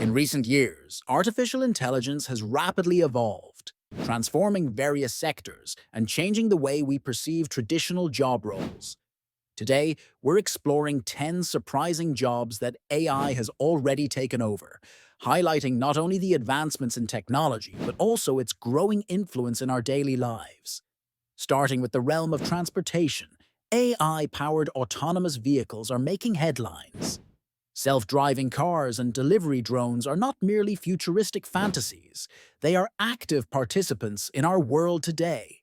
In recent years, artificial intelligence has rapidly evolved, transforming various sectors and changing the way we perceive traditional job roles. Today, we're exploring 10 surprising jobs that AI has already taken over, highlighting not only the advancements in technology, but also its growing influence in our daily lives. Starting with the realm of transportation, AI-powered autonomous vehicles are making headlines. Self-driving cars and delivery drones are not merely futuristic fantasies, they are active participants in our world today.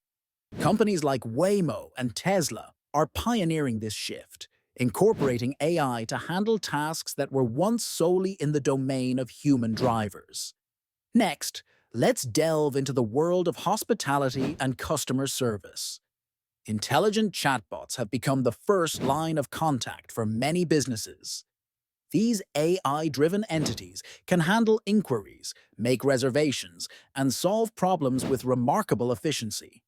Companies like Waymo and Tesla are pioneering this shift, incorporating AI to handle tasks that were once solely in the domain of human drivers. Next, let's delve into the world of hospitality and customer service. Intelligent chatbots have become the first line of contact for many businesses. These AI-driven entities can handle inquiries, make reservations, and solve problems with remarkable efficiency.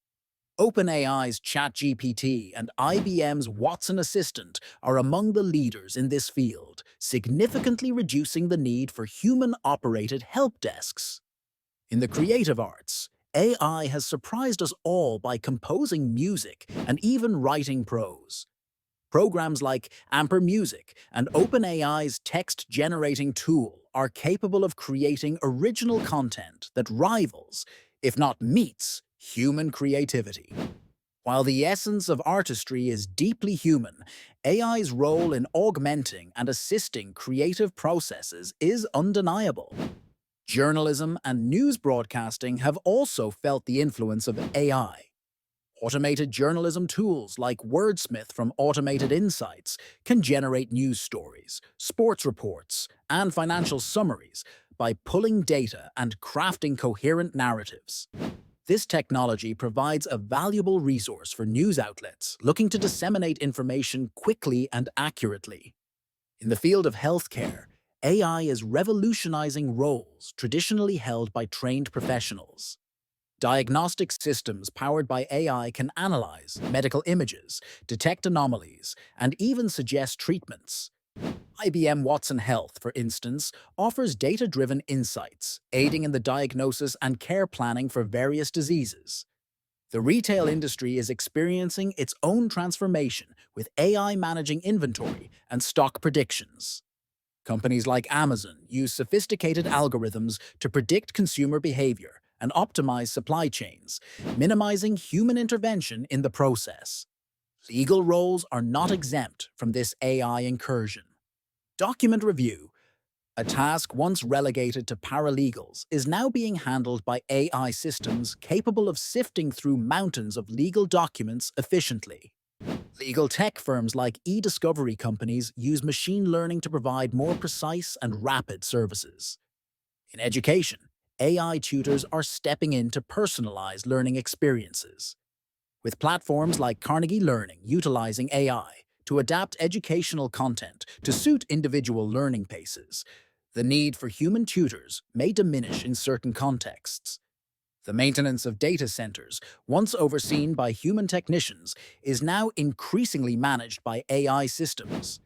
OpenAI's ChatGPT and IBM's Watson Assistant are among the leaders in this field, significantly reducing the need for human-operated help desks. In the creative arts, AI has surprised us all by composing music and even writing prose. Programs like Amper Music and OpenAI's text-generating tool are capable of creating original content that rivals, if not meets, human creativity. While the essence of artistry is deeply human, AI's role in augmenting and assisting creative processes is undeniable. Journalism and news broadcasting have also felt the influence of AI. Automated journalism tools like Wordsmith from Automated Insights can generate news stories, sports reports, and financial summaries by pulling data and crafting coherent narratives. This technology provides a valuable resource for news outlets looking to disseminate information quickly and accurately. In the field of healthcare, AI is revolutionizing roles traditionally held by trained professionals. Diagnostic systems powered by AI can analyze medical images, detect anomalies, and even suggest treatments. IBM Watson Health, for instance, offers data-driven insights, aiding in the diagnosis and care planning for various diseases. The retail industry is experiencing its own transformation, with AI managing inventory and stock predictions. Companies like Amazon use sophisticated algorithms to predict consumer behavior and optimize supply chains, minimizing human intervention in the process. Legal roles are not exempt from this AI incursion. Document review, a task once relegated to paralegals, is now being handled by AI systems capable of sifting through mountains of legal documents efficiently. Legal tech firms like e-discovery companies use machine learning to provide more precise and rapid services. In education, AI tutors are stepping in to personalize learning experiences. With platforms like Carnegie Learning utilizing AI to adapt educational content to suit individual learning paces, the need for human tutors may diminish in certain contexts. The maintenance of data centers, once overseen by human technicians, is now increasingly managed by AI systems.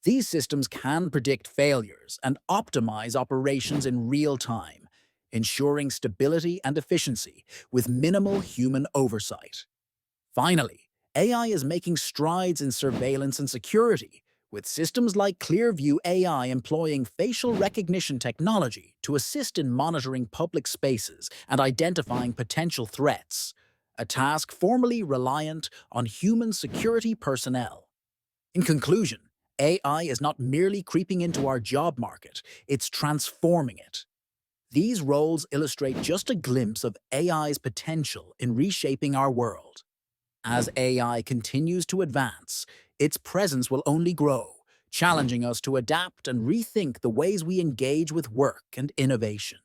These systems can predict failures and optimize operations in real time, ensuring stability and efficiency with minimal human oversight. Finally, AI is making strides in surveillance and security, with systems like Clearview AI employing facial recognition technology to assist in monitoring public spaces and identifying potential threats, a task formerly reliant on human security personnel. In conclusion, AI is not merely creeping into our job market, it's transforming it. These roles illustrate just a glimpse of AI's potential in reshaping our world. As AI continues to advance, its presence will only grow, challenging us to adapt and rethink the ways we engage with work and innovation.